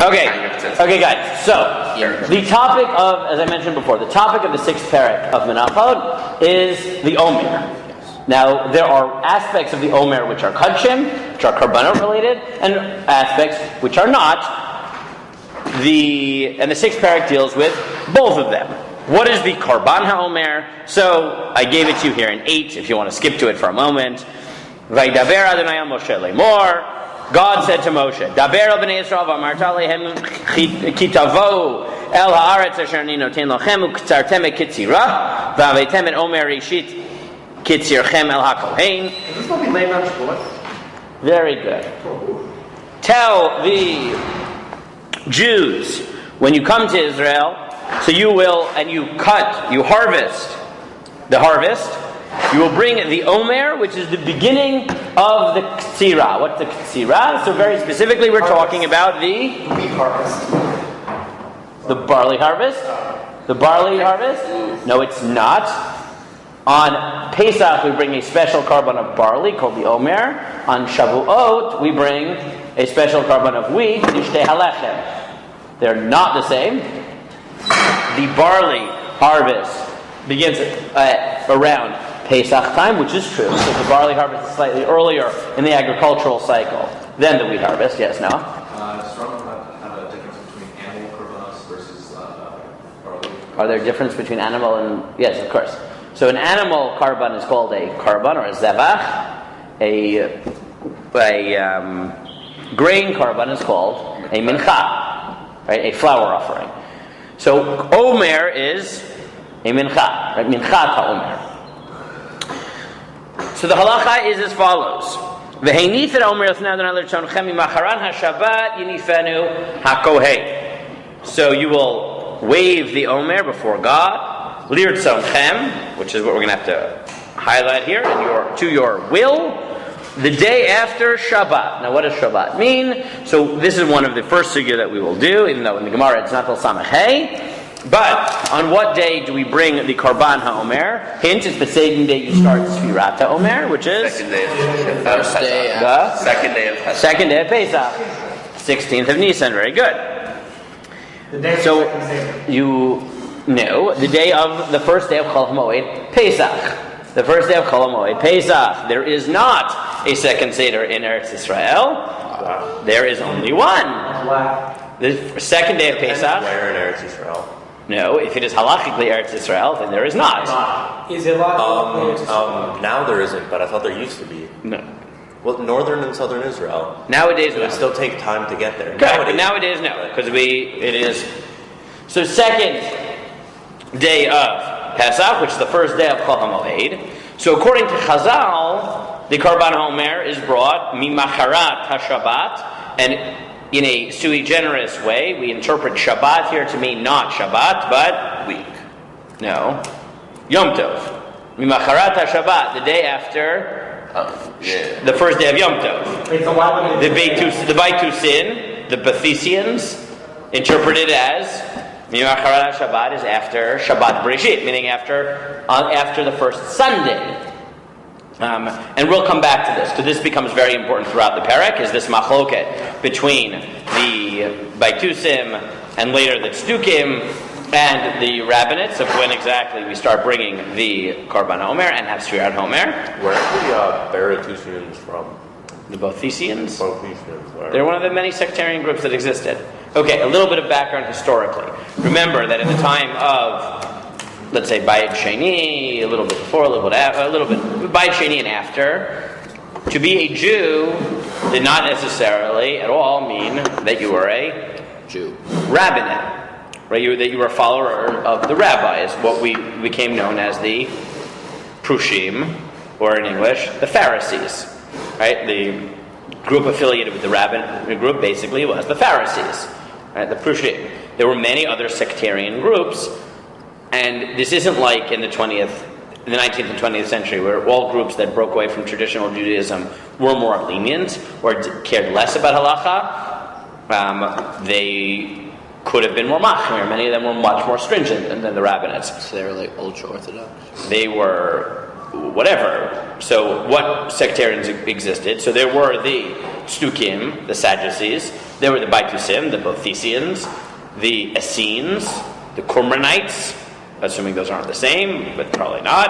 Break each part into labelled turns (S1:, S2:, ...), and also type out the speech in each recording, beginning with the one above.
S1: Okay, guys. So the topic of, as I mentioned before, the topic of the sixth parak of Menachot is the Omer. Now, there are aspects of the Omer which are Kudshim, which are Korbanot related, and aspects which are not. And the sixth parak deals with both of them. What is the Korban HaOmer? So, I gave it to you here in 8, if you want to skip to it for a moment. Vaydaber Adonai al Moshe lemor. God said to Moshe, Daber al b'nei Yisrael v'amart alehem kitavo el haaretz asher ani noten lochem u'ktzartem et kitzira v'aveitem et Omer rishit Kitzirchem el HaKohen.
S2: Is this what we laid on Shavuot?
S1: Very good. Tell the Jews, when you come to Israel, so you will, and you harvest the harvest, you will bring the Omer, which is the beginning of the Ktsira. What's the Ktsira? So very specifically, we're talking about the
S2: wheat harvest.
S1: The barley harvest? The barley harvest? No, it's not. On Pesach, we bring a special korban of barley called the Omer. On Shavuot, we bring a special korban of wheat, Nishtei Halechem. They're not the same. The barley harvest begins around Pesach time, which is true. So the barley harvest is slightly earlier in the agricultural cycle than the wheat harvest. Yes, no?
S3: Strong have a difference between animal korbanos versus barley.
S1: Are there differences between animal and... Yes, of course. So an animal korban is called a korban or a zevach. A grain korban is called a mincha, right? A flour offering. So Omer is a mincha, right? Minchat ha'omer. So the halacha is as follows: V'heinithet Omer l'fnei Adonai l'rishonechem imacharan haShabbat yinifenu haKohen. So you will wave the Omer before God. Lirtzonechem, which is what we're going to have to highlight here, to your will, the day after Shabbat. Now, what does Shabbat mean? So, this is one of the first sugya that we will do, even though in the Gemara it's not till Samachei. But, on what day do we bring the Korban HaOmer? Hint, it's the same day you start Sfirat HaOmer, which is?
S4: Second day of Second day of
S1: Pesach. 16th of Nisan, very good.
S2: The day
S1: So,
S2: of the second
S1: No, the day of the first day of Chol HaMoed, Pesach. The first day of Chol HaMoed, Pesach. There is not a second Seder in Eretz Israel.
S4: Wow.
S1: There is only one.
S2: Wow.
S1: The second day of Pesach.
S4: Where in Eretz Israel?
S1: No, if it is halachically Eretz Israel, then there is not.
S2: Is it like
S4: Now there isn't, but I thought there used to be.
S1: No.
S4: Well, northern and southern Israel.
S1: Nowadays,
S4: It would still take time to get there.
S1: Correct, but nowadays, no, because it is. So second day of Pesach, which is the first day of Chol HaMoed. So according to Chazal, the Korban HaOmer is brought mimacharat HaShabbat, and in a sui generis way, we interpret Shabbat here to mean not Shabbat, but
S4: Week.
S1: no, Yom Tov. Mimacharat HaShabbat, the day after the first day of Yom Tov. The Beit Tusin, the Bethesians, interpreted as Mimacharat Shabbat is after Shabbat Bereshit, meaning after the first Sunday. And we'll come back to this, because this becomes very important throughout the parak, is this machloket between the Baitusim and later the Tzdukim and the rabbinates of when exactly we start bringing the Korban HaOmer and have Sfirat HaOmer.
S4: Where are the Beretusians from?
S1: The Bothesians?
S4: Bothesians.
S1: They're one of the many sectarian groups that existed. Okay, a little bit of background historically. Remember that in the time of, let's say, Bayit Sheni, a little bit before, a little bit Bayit Sheni and after, to be a Jew did not necessarily at all mean that you were a
S4: Jew.
S1: rabbinate, right? That you were a follower of the rabbis, what we became known as the Prushim, or in English, the Pharisees, right? The group affiliated with the rabbinate group basically was the Pharisees, right? The Prushim. There were many other sectarian groups, and this isn't like in the 19th and 20th century, where all groups that broke away from traditional Judaism were more lenient or cared less about halacha. They could have been more machmir. Many of them were much more stringent than the rabbinates.
S5: So they were like ultra-Orthodox?
S1: They were whatever. So what sectarians existed? So there were the Stukim, the Sadducees. There were the Baitusim, the Bothesians, the Essenes, the Qumranites, assuming those aren't the same, but probably not.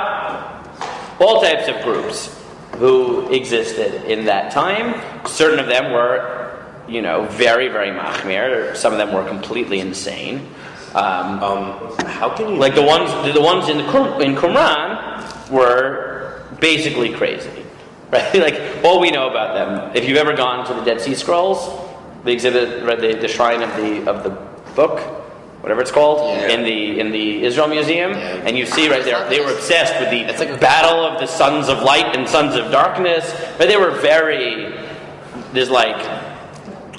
S1: All types of groups who existed in that time. Certain of them were, very, very machmir. Some of them were completely insane.
S5: How can you
S1: like the ones in Qumran were basically crazy, right? Like all we know about them. If you've ever gone to the Dead Sea Scrolls, the exhibit, the shrine of the book, whatever it's called, in the Israel Museum, and you see right there, they were obsessed with the battle of the sons of light and sons of darkness. But they were very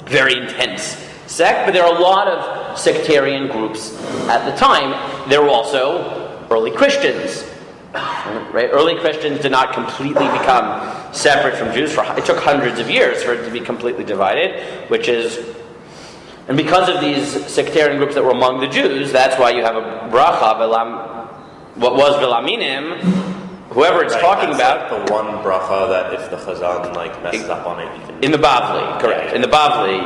S1: intense sect, but there are a lot of sectarian groups at the time. There were also early Christians. Right? Early Christians did not completely become separate from Jews. It took hundreds of years for it to be completely divided, and because of these sectarian groups that were among the Jews, that's why you have a bracha, what was Velaminim, whoever it's talking about.
S5: Like the one bracha that if the chazan messes up on it, you can...
S1: In the Bavli, correct. In the Bavli,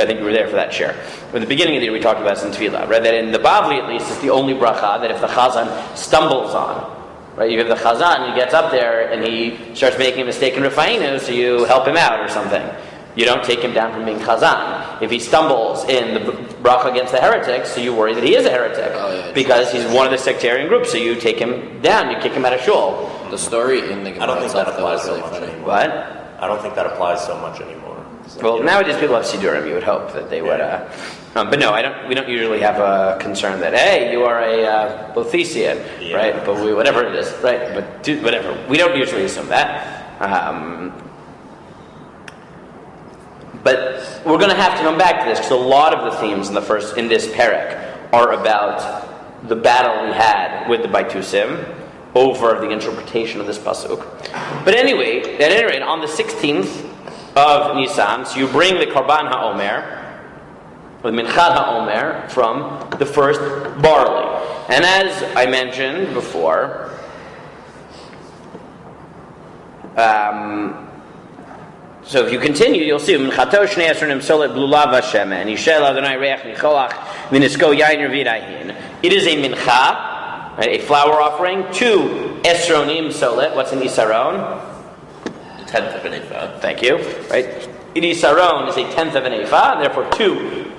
S1: I think you were there for that share. In the beginning of the year, we talked about this in Tefillah, right? That in the Bavli, at least, it's the only bracha that if the chazan stumbles on, right? You have the chazan, he gets up there and he starts making a mistake in Refainu, so you help him out or something. You don't take him down from being chazan. If he stumbles in the bracha against the heretics, so you worry that he is a heretic because he's one of the sectarian groups. So you take him down, you kick him out of shul.
S4: The story in the Gemara
S5: I don't think that applies so
S4: really
S5: much
S4: funny.
S5: anymore.
S1: What?
S5: I don't think that applies so much anymore.
S1: Well, nowadays people have sidurim. You would hope that they would. But no, we don't usually have a concern that you are a Bothesian, right? But whatever it is, right? But whatever. We don't usually assume that. But we're going to have to come back to this because a lot of the themes in this perek are about the battle we had with the Baitusim over the interpretation of this pasuk. But anyway, at any rate, on the 16th of Nisan, so you bring the Karban HaOmer, the Minchat HaOmer, from the first barley. And as I mentioned before, so if you continue, you'll see Minchato Shnei Esronim Solet Blulav Hashemen Yishel Adonai Reach Nichoach V'Nisko Yain V'Irahin. It is a mincha, right, a flour offering, 2 Esronim Solet. What's an Isaron?
S4: A tenth of an ephah.
S1: Thank you. Right, an Isaron is a tenth of an ephah. Therefore, 2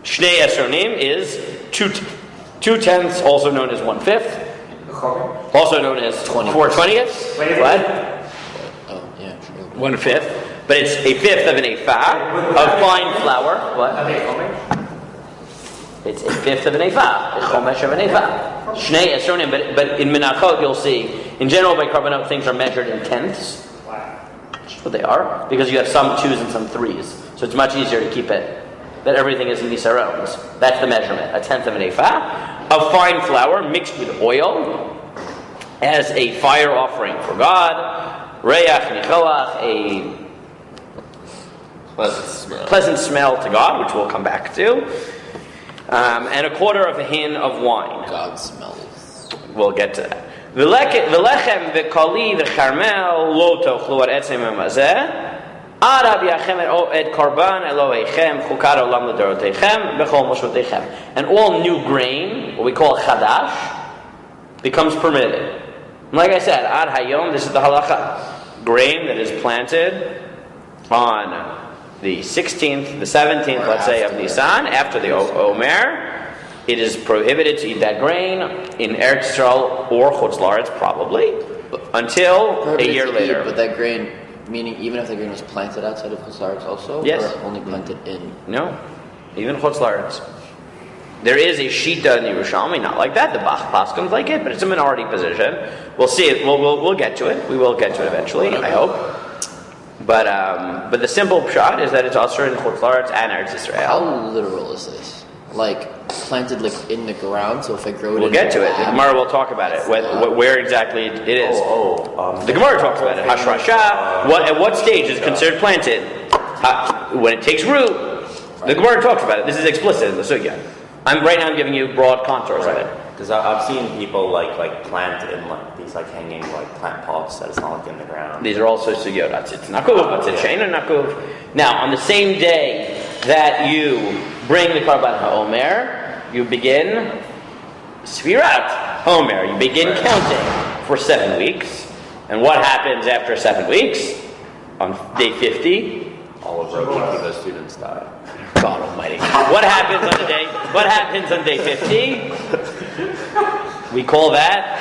S1: Shnei Esronim is 2 tenths, also known as 1/5, also known as 4/20. What?
S4: Oh, yeah, true.
S1: 1/5. But it's a fifth of an ephah of fine flour. What? It's a fifth of an ephah. A chomesh of an ephah. Shnei esronim. But in menachot you'll see, in general by korbanot things are measured in tenths. That's what they are. Because you have some 2s and some 3s. So it's much easier to keep it, that everything is in nisarons. That's the measurement. A tenth of an ephah of fine flour mixed with oil as a fire offering for God. Reach nichoach, a pleasant smell to God, which we'll come back to, and a quarter of a hin of wine.
S4: God smells.
S1: We'll get to that. V'lechem v'kali v'charmel lo tochlu ad etzem hamazeh ad avyachem et korban Elohechem chukad olam l'dorotechem b'chol moshvotechem. And all new grain, what we call chadash, becomes permitted. And like I said, ad hayom, this is the halacha. Grain that is planted on the 16th, the 17th, let's say, of Nisan, after the Omer, it is prohibited to eat that grain in Eretz Yisrael or Chutz La'aretz, probably, until a year later.
S4: But that grain, meaning even if the grain was planted outside of Chutz La'aretz also?
S1: Yes.
S4: Or only planted in?
S1: No, even Chutz La'aretz. There is a Shita in Yerushalmi, not like that. The Bach Paskins like it, but it's a minority position. We'll see it. We'll get to it. We will get to it eventually, I hope. But the simple pshat is that it's also in Chutz La'aretz and Eretz Yisrael.
S4: How literal is this? Like planted in the ground, so if I grow it,
S1: we'll get to it. The Gemara will talk about it. Where exactly it is. The Gemara talks about it. Hashrasha. At what stage is it considered planted? When it takes root. The Gemara talks about it. This is explicit in the sugya. I'm giving you broad contours of it.
S5: Because I've seen people like plant in these hanging plant pots that it's not in the ground.
S1: These are also sugyot. It's nakuv, but it's chain and nakuv. Now, on the same day that you bring the Karban HaOmer, you begin Sfirat HaOmer. You begin counting for 7 weeks. And what happens after 7 weeks? On day 50,
S5: All of the Kiva students die.
S1: God Almighty. What happens on day 50? We call that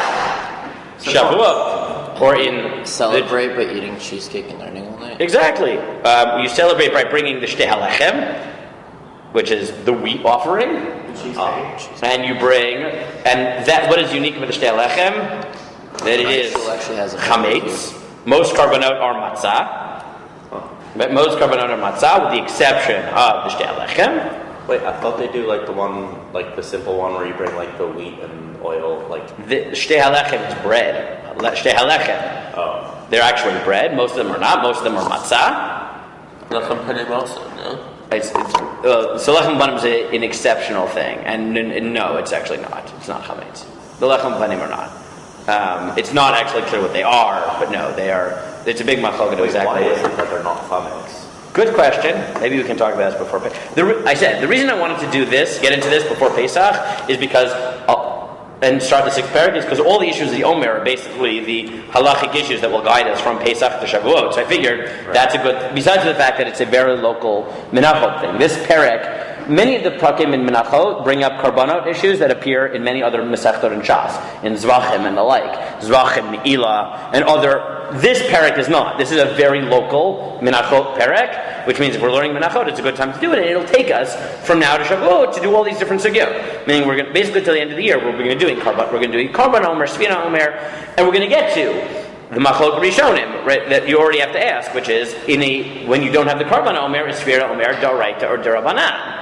S1: Shavuot, or in
S4: Celebrate by eating cheesecake and learning all night.
S1: Exactly. You celebrate by bringing the Shtei HaLechem, which is the wheat offering, and you bring, and that what is unique with the Shtei HaLechem, that it is
S4: Actually has a
S1: chametz. Most korbanot are matzah. But most korbanot are matzah, with the exception of the Shtei HaLechem.
S5: Wait, I thought they do like the one, like the simple one where you bring like the wheat and oil, like.
S1: The Shtei HaLechem is bread. Shtei HaLechem.
S5: Oh.
S1: They're actually bread. Most of them are not. Most of them are matzah.
S6: Lechem panim also, no?
S1: So lechem panim is an exceptional thing, and no, it's actually not. It's not chametz. The lechem panim are not. It's not actually clear what they are, but no, they are. It's a big machloket to exactly.
S5: Why is it that they're not chametz?
S1: Good question. Maybe we can talk about this before. I said the reason I wanted to do this, get into this before Pesach, is because and start the 6th parak is because all the issues of the Omer are basically the halachic issues that will guide us from Pesach to Shavuot. So I figured that's a good. Besides the fact that it's a very local menachot thing, this parak. Many of the prakim in Menachot bring up korbanot issues that appear in many other Masechtot and Shas, in Zvachim and the like, Zvachim, Me'ilah, and other. This parak is not. This is a very local Menachot parak, which means if we're learning Menachot, it's a good time to do it, and it'll take us from now to Shavuot to do all these different sugyot. Meaning we're going to, basically till the end of the year, we're going to do Korban Omer, Sfina Omer, and we're going to get to the machlok rishonim, right, that you already have to ask, which is when you don't have the Korban Omer, is Sfira Omer D'Oraita or D'Rabanan.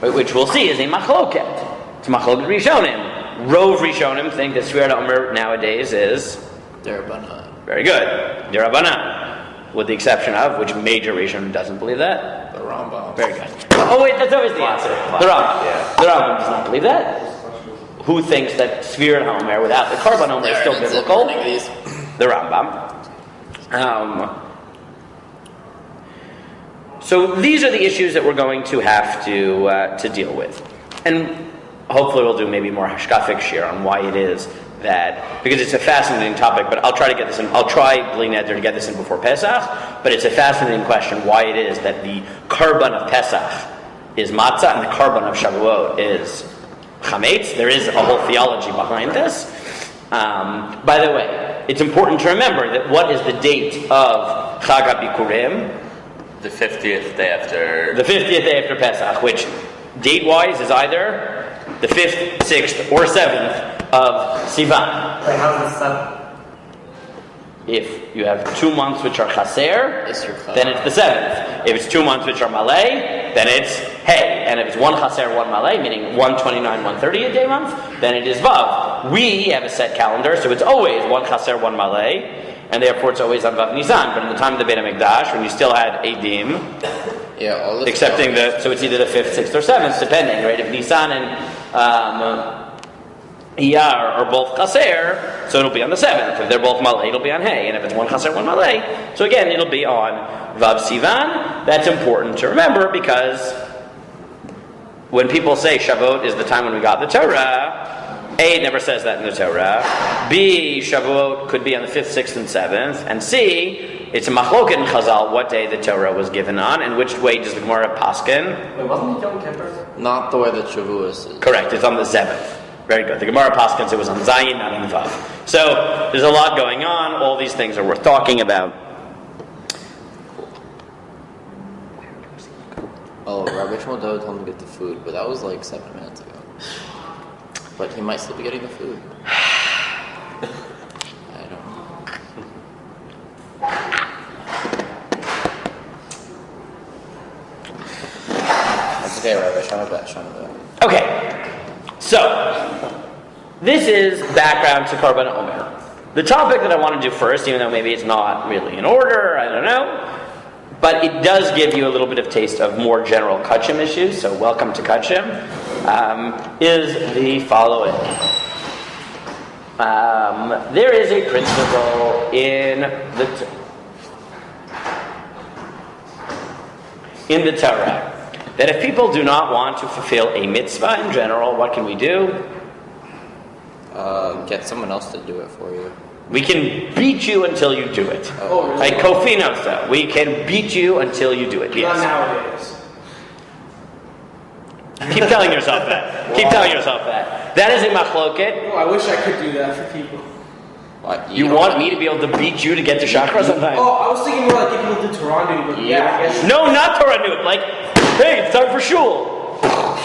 S1: Which we'll see is a machloket. It's machloket rishonim. Rov rishonim think that Sfira Omer nowadays is
S4: Derabanan.
S1: very good, D'Rabanan, with the exception of which major rishonim doesn't believe that.
S4: The Rambam.
S1: Very good. Oh wait, that's always the answer. The Rambam.
S5: Yeah.
S1: The Rambam does not believe that. Who thinks that Sfira Omer without the Korban Omer is still biblical? The Rambam. So these are the issues that we're going to have to deal with, and hopefully we'll do maybe more hashkafic share on why it is that, because it's a fascinating topic. But I'll try to get this in. I'll try Bli Neder to get this in before Pesach. But it's a fascinating question why it is that the Korban of Pesach is matzah and the Korban of Shavuot is chametz. There is a whole theology behind this. By the way, it's important to remember that what is the date of Chag HaBikurim?
S6: The 50th day after.
S1: The 50th day after Pesach, which date-wise is either the 5th, 6th, or 7th of Sivan.
S2: Wait, how's this up?
S1: If you have 2 months which are chaser, then it's the 7th. If it's 2 months which are malay, then it's hey. And if it's 1 chaser, 1 malay, meaning 129, 130 a day month, then it is vav. We have a set calendar, so it's always 1 chaser, 1 malay. And therefore it's always on Vav Nisan. But in the time of the Beit HaMikdash, when you still had Eidim, excepting so it's either the 5th, 6th, or 7th, depending, right? If Nisan and Iyar are both Chaser, so it'll be on the 7th. If they're both Malay, it'll be on Hay. And if it's 1 Chaser, 1 Malay, so again, it'll be on Vav Sivan. That's important to remember because when people say Shavuot is the time when we got the Torah, A, it never says that in the Torah. B, Shavuot could be on the 5th, 6th, and 7th. And C, it's a machloket in Chazal what day the Torah was given on, and which way does the Gemara paskin?
S2: Wait, wasn't it Yom Kippur?
S4: Not the way that Shavuos is.
S1: Correct, it's on the 7th. Very good. The Gemara paskins it was on Zayin, not on Vav. So, there's a lot going on. All these things are worth talking about.
S4: Oh, Rabbi Shmuel told him to get the food, but that was like 7 minutes ago. But he might still be getting the food. I don't know. That's okay, Rabbi. Shana bet.
S1: Okay, so this is background to Korban Omer. The topic that I want to do first, even though maybe it's not really in order, I don't know, but it does give you a little bit of taste of more general Kachim issues, so welcome to Kachim, is the following. There is a principle in the... in the Torah that if people do not want to fulfill a mitzvah in general, what can we do?
S4: Get someone else to do it for you.
S1: We can beat you until you do it.
S2: Oh, really?
S1: Like kofinosa, we can beat you until you do it.
S2: Not
S1: Yes.
S2: nowadays.
S1: Keep telling yourself that. Keep telling yourself that. That is a machloket.
S2: Oh, I wish I could do that for people.
S4: What,
S1: You want me to be able to beat you to get to chakra sometime?
S2: Oh, I was thinking more like if people do Tehran duty, but yeah, I guess.
S1: No, not Torah Nut. Like, hey, it's time for shul.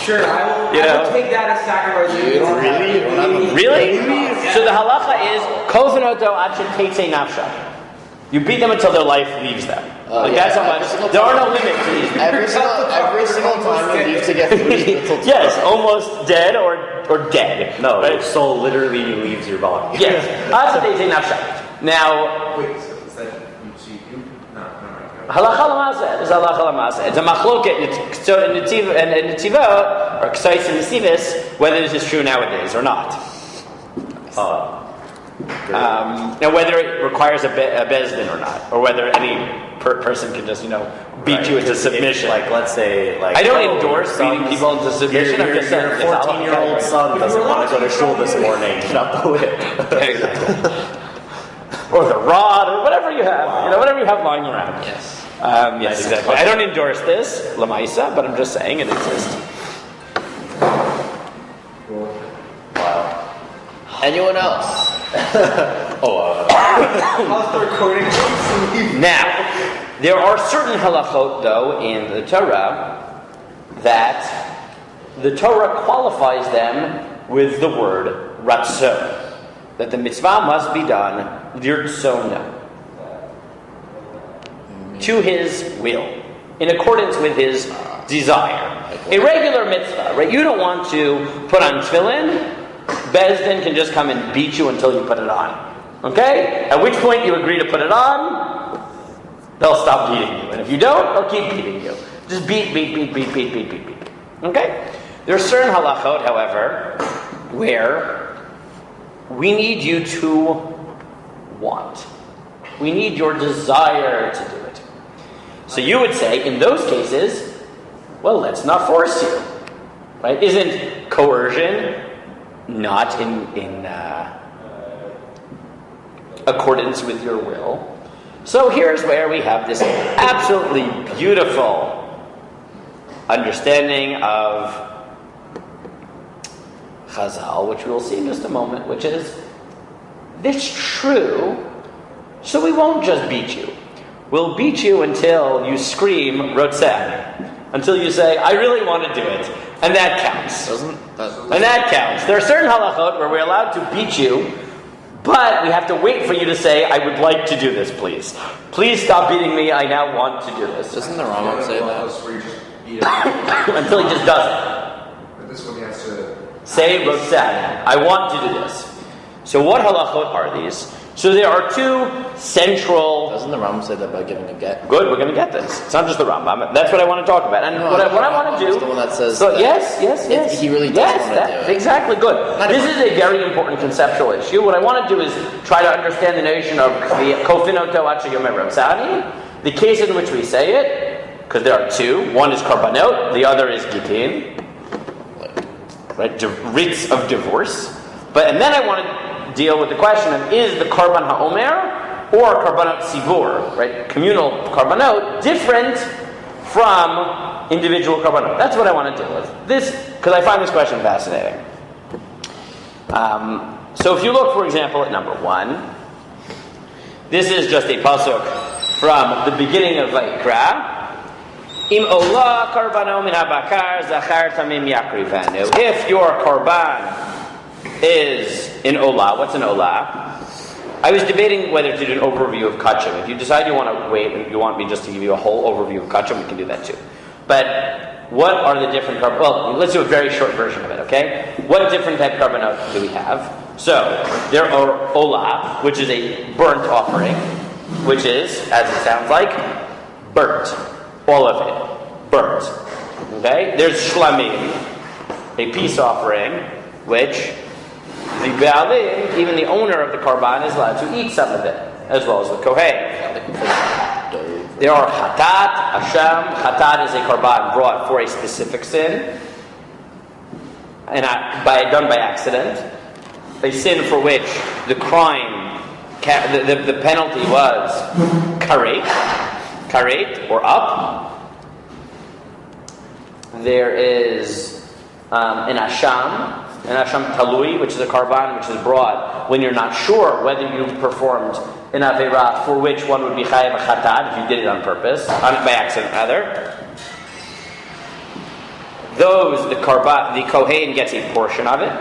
S2: Sure, I will,
S1: You
S2: I
S1: know?
S2: will take that as sacrifice.
S4: You don't really? You don't have a-
S1: Really? So the halacha is kofinoto ad shetetze nafsha. You beat them until their life leaves them. Like
S4: yeah,
S1: that's how
S4: every single
S1: much. There are no
S4: time.
S1: limits to these.
S4: Every single time you leave to get food until
S1: Yes, almost dead or dead.
S5: No,
S1: Right?
S5: your soul literally leaves your body.
S1: Yes. Ad shetetze nafsha. Now,
S3: Wait, so is that you? No.
S1: halacha l'maseh. This is halacha l'maseh. It's a machloket. So in Netivot or Ksais and Nesivis, whether this is true nowadays or not. Now, whether it requires a bezdin or not, or whether any person can just, beat you into submission.
S5: Like, let's say, like...
S1: I don't endorse beating people into submission. I'm
S5: Your
S1: just saying, it's
S5: 14-year-old son doesn't want to go to shul this morning. Not the whip.
S1: Exactly. Or the rod, or whatever you have. Whatever you have lying around.
S4: Yes.
S1: Yes, exactly. I don't endorse this, Lamaisa, but I'm just saying it exists.
S5: Wow.
S4: Anyone else?
S2: How's the recording?
S1: Now, there are certain halachot, though, in the Torah that the Torah qualifies them with the word ratzon, that the mitzvah must be done lirtzona, to his will, in accordance with his desire. A regular mitzvah, right? You don't want to put on tefillin. Bezdin can just come and beat you until you put it on. Okay? At which point you agree to put it on, they'll stop beating you. And if you don't, they'll keep beating you. Just beat. Okay? There are certain halachot, however, where we need you to want. We need your desire to do it. So you would say, in those cases, well, let's not force you. Right? Isn't coercion not in accordance with your will? So here's where we have this absolutely beautiful understanding of Chazal, which we'll see in just a moment, which is, this true, so we won't just beat you. We'll beat you until you scream, Rotzeh, until you say, I really want to do it. And that counts. And that counts. There are certain halachot where we're allowed to beat you, but we have to wait for you to say, I would like to do this, please. Please stop beating me, I now want to do this.
S4: Doesn't the Rambam say that?
S3: Where you just eat it.
S1: Until he just does it.
S3: But this one he has to.
S1: Say, Rotzeh, I want to do this. So what halachot are these? So there are two central...
S4: Doesn't the Rambam say that by giving a get?
S1: Good, we're going to get this. It's not just the Rambam. That's what I want to talk about. And what I want to do...
S4: It's the one that says
S1: So
S4: that
S1: yes.
S4: he really does
S1: yes,
S4: want to do it.
S1: Exactly, good. This is a very important conceptual issue. What I want to do is try to understand the notion of the kofinoto achayom rabsani, the case in which we say it, because there are two. One is korbanot, the other is gittin, right? Writs of divorce. And then I want to deal with the question of, is the korban haomer or korbanot Tzibbur, right? Communal korbanot, different from individual korbanot? That's what I want to deal with. This, because I find this question fascinating. So if you look, for example, at number 1, this is just a pasuk from the beginning of Vayikra. Im olah karbano min habakar zachar tamim yakrivanu. If your korban is in olah, what's an olah? I was debating whether to do an overview of kachim. If you decide you want to wait and you want me just to give you a whole overview of kachim, we can do that too. But what are the different korban? Well, let's do a very short version of it, okay? What different type of korbanot do we have? So, there are olah, which is a burnt offering, which is, as it sounds like, burnt. All of it. Burnt. Okay? There's shlamim, a peace offering, which the Baalim, even the owner of the korban, is allowed to eat some of it, as well as the Kohen. There are chatat, asham. Chatat is a korban brought for a specific sin, and done by accident. A sin for which the crime, the penalty was karet, or up. There is an asham talui, which is a korban which is brought when you're not sure whether you performed an averah for which one would be chayav chatat if you did it on purpose, by accident rather. Those, the kohen gets a portion of it.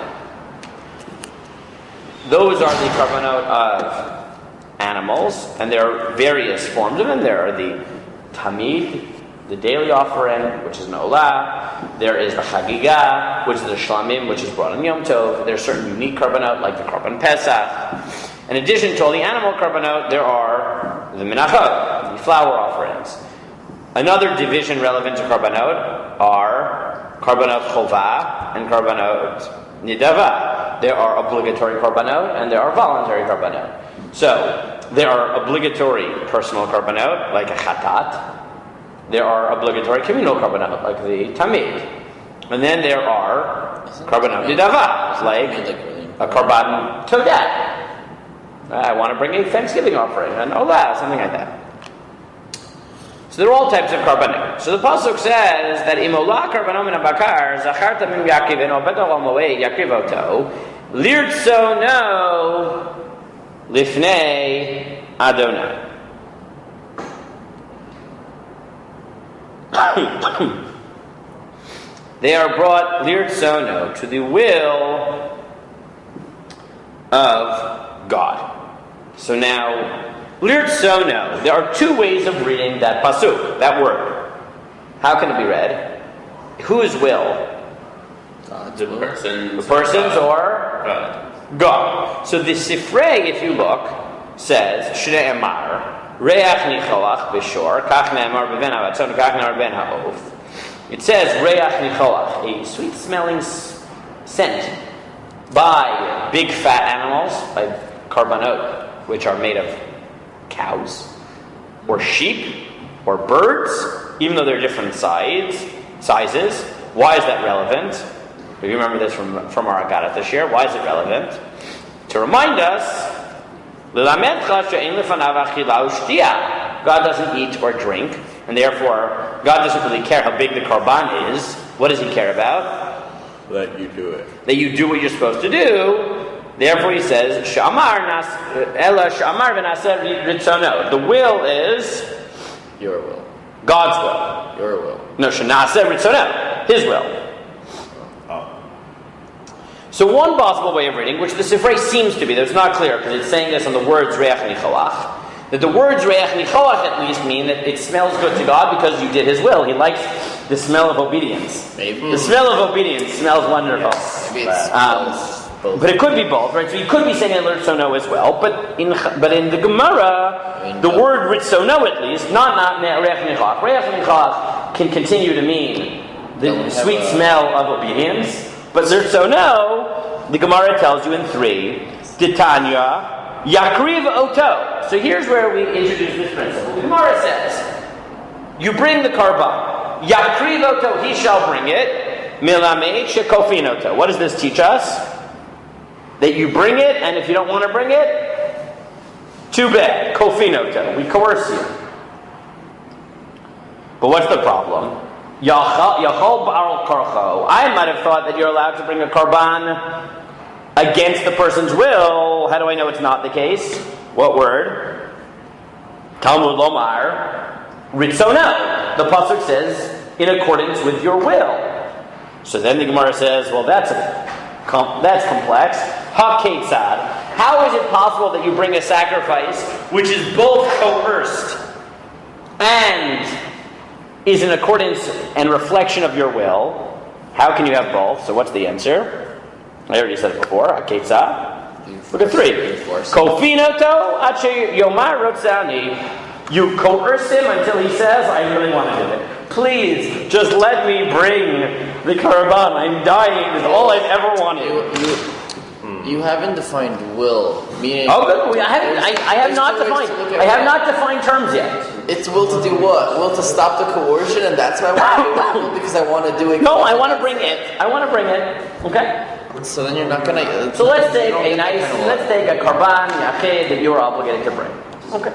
S1: Those are the korbanot of animals, and there are various forms of them. There are the tamid, the daily offering, which is an olah. There is the chagiga, which is the shlamim, which is brought on Yom Tov. There are certain unique korbanot, like the korban pesach. In addition to all the animal korbanot, there are the menachot, the flour offerings. Another division relevant to korbanot are korbanot chova and korbanot nidava. There are obligatory korbanot and there are voluntary korbanot. So, there are obligatory personal korbanot, like a chatat. There are obligatory communal korbanot, like the tamid. And then there are korbanot nidava, like a korban todah. I want to bring a Thanksgiving offering, an olah, something like that. So there are all types of korbanot. So the pasuk says that imolah korbanom min habakar zacharta min yakiv eno bedol moed yakiv oto lirtzono lifnei Adonai. They are brought lirtzono, to the will of God. So now, lirtzono, there are two ways of reading that pasuk, that word. How can it be read? Whose will?
S6: The person.
S1: The person's or God. So the Sifrei, if you look, says Shnei Amar Reach Nicholach Bishor Kach Ne'amar B'ven Havatzon Kach Ne'amar B'ven Ha'of. It says Reach Nicholach, a sweet-smelling scent by big fat animals, by korbanot, which are made of cows or sheep or birds, even though they're different sizes. Why is that relevant? If you remember this from our Agadah this year, why is it relevant? To remind us, God doesn't eat or drink, and therefore God doesn't really care how big the korban is. What does He care about?
S6: That you do it.
S1: That you do what you're supposed to do. Therefore He says, the will is
S4: Your will.
S1: God's will.
S4: Your will.
S1: No, Shanaseh Ritzono, His will. So one possible way of reading, which the Sifrei seems to be, though it's not clear because it's saying this on the words Reach Nicholach, that the words Reach Nicholach at least mean that it smells good to God because you did His will. He likes the smell of obedience.
S4: Maybe.
S1: The smell of obedience smells wonderful.
S4: Yes. Maybe it's both.
S1: But it could be both, right? So you could be saying Ritzono as well, but in the Gemara, the word Ritzono at least, not Reach Nicholach. Reach Nicholach can continue to mean the sweet smell of obedience. But Ritzono, the Gemara tells you in 3, Titania, Yakriv Oto. So here's where we introduce this principle. The Gemara says, you bring the korban. Yakriv Oto, he shall bring it. Milamed Shekofin Oto. What does this teach us? That you bring it, and if you don't want to bring it, too bad. Kofin Oto. We coerce you. But what's the problem? Yachol Baral Korcho. I might have thought that you're allowed to bring a korban against the person's will. How do I know it's not the case? What word? Talmud Lomar Ritzono. The pasuk says, in accordance with your will. So then the Gemara says, well, that's complex. Ha-ketzad. How is it possible that you bring a sacrifice which is both coerced and is in accordance and reflection of your will? How can you have both? So what's the answer? I already said it before. Haketza. Look at 3. Kofinoto ache yomar rotzani. You coerce him until he says, I really want to do it. Please, just let me bring the korban. I'm dying. It's all I've ever wanted.
S4: You haven't defined will, meaning.
S1: Oh, good. I have not defined terms yet.
S4: It's will to do what? Will to stop the coercion, and that's why I want to do it. Will because I want to do it.
S1: No, I want to bring it. I want to bring it. Okay.
S4: So then you're not gonna.
S1: So let's take a karban yachid that you are obligated to bring. Okay.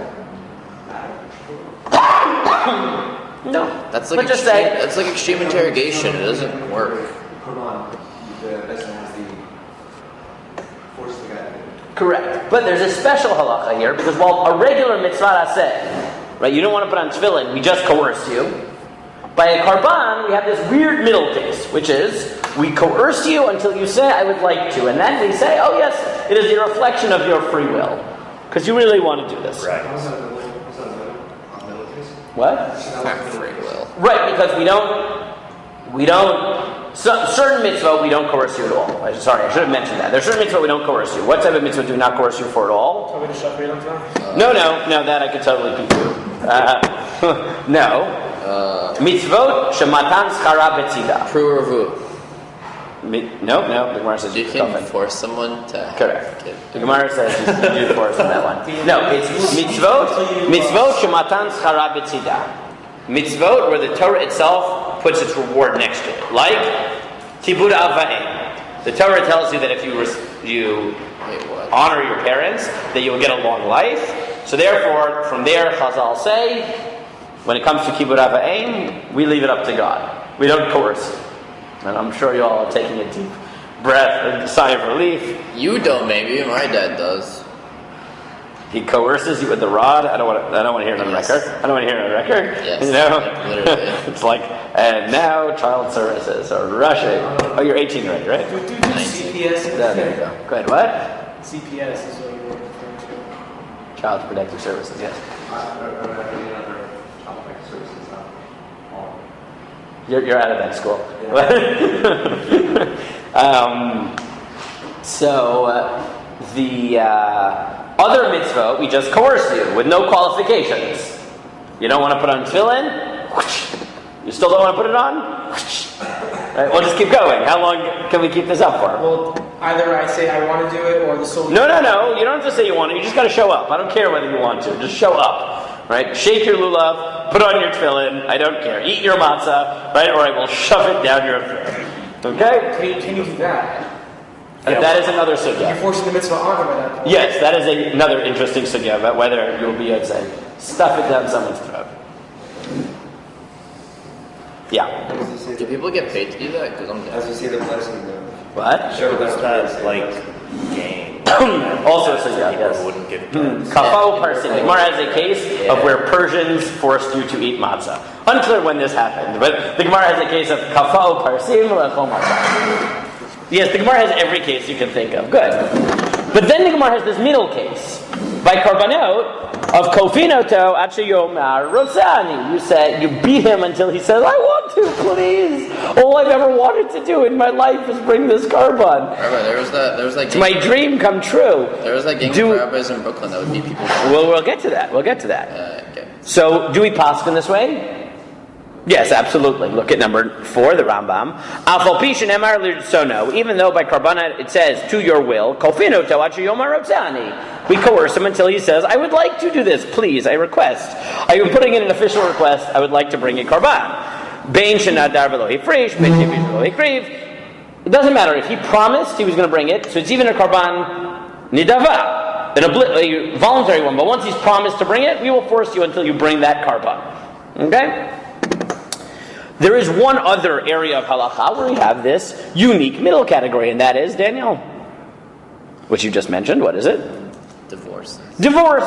S1: No,
S4: That's like
S1: just
S4: extreme,
S1: say
S4: that's like extreme interrogation. It doesn't work.
S3: Korban, the person has the force the guy.
S1: correct. But there's a special halacha here because while a regular mitzvah said, right, you don't want to put on tefillin, we just coerce you. By a karban, we have this weird middle case, which is we coerce you until you say, "I would like to," and then we say, "Oh yes, it is a reflection of your free will, because you really want to do this."
S5: Right.
S1: What?
S4: Free will.
S1: Right, because we don't. Certain mitzvah we don't coerce you at all. Sorry, I should have mentioned that. There's certain mitzvah we don't coerce you. What type of mitzvah do we not coerce you for at all?
S2: Tell me to shut me up now.
S1: No, that I could totally do. No. Mitzvot shematan schara betzida.
S4: True or vu?
S1: No, the Gemara says
S4: You can force someone to.
S1: Correct. The Gemara says you do force on that one. No, it's mitzvot shematan schara betzida. Mitzvot where the Torah itself puts its reward next to it, like tibud avayim. The Torah tells you that if you honor your parents, that you will get a long life. So therefore, from there, Chazal say, when it comes to Kibbud Avayim, we leave it up to God. We don't coerce. And I'm sure you all are taking a deep breath, a sigh of relief.
S4: You don't, maybe. My dad does.
S1: He coerces you with the rod. I don't want to hear it on record. I don't want to hear it on record.
S4: Yes,
S1: you know,
S4: literally.
S1: it's like, and now child services are rushing. Oh, you're 18 already, right?
S2: Do CPS.
S1: No, there you go. Go ahead. What?
S2: CPS is what you're referring to.
S1: Child Protective Services. Yes. You're out of that school. The other mitzvah, we just coerce you with no qualifications. You don't want to put on tefillin? You still don't want to put it on? Right, we'll just keep going. How long can we keep this up for?
S2: Well, either I say I want to do it, or the soldier.
S1: No. You don't have to say you want to. You just got to show up. I don't care whether you want to. Just show up. Right? Shake your lulav. Put on your tefillin. I don't care. Eat your matzah. Right? Or I will shove it down your throat. Okay?
S2: Can you do that?
S1: That is another
S2: You're
S1: sugya.
S2: forcing the mitzvah on him at that point.
S1: Yes, that is another interesting sugya about whether you'll be able to say, stuff it down someone's throat. Yeah.
S4: Do people get paid to do that? Because I'm
S7: As you see the blessing,
S1: What?
S5: Sure, there's that like game.
S1: Also a sugya, yes.
S5: Wouldn't give
S1: Kafao Parsim. The Gemara has a case of where Persians forced you to eat matzah. Unclear when this happened, but the Gemara has a case of Kafao Parsim lechol matzah. Yes, the Gemara has every case you can think of. Good. But then the Gemara has this middle case. By Korbanot of Kofinoto Achayomar Rosani. You say, you beat him until he says, I want to, please. All I've ever wanted to do in my life is bring this Korban.
S4: Rabbi, there was that
S1: It's my dream come true.
S4: There was that gang of rabbis in Brooklyn that would beat people.
S1: Well, we'll get to that.
S4: Okay.
S1: So, do we paskin this way? Yes, absolutely. Look at number 4, the Rambam. Even though by Korbanot it says, to your will, we coerce him until he says, I would like to do this, please, I request. I am putting in an official request, I would like to bring a Korban. It doesn't matter, if he promised he was going to bring it, so it's even a Korban nidava, a voluntary one, but once he's promised to bring it, we will force you until you bring that Korban. Okay? There is one other area of halacha where we have this unique middle category, and that is, Daniel, which you just mentioned. What is it?
S4: Divorce.
S1: Divorce.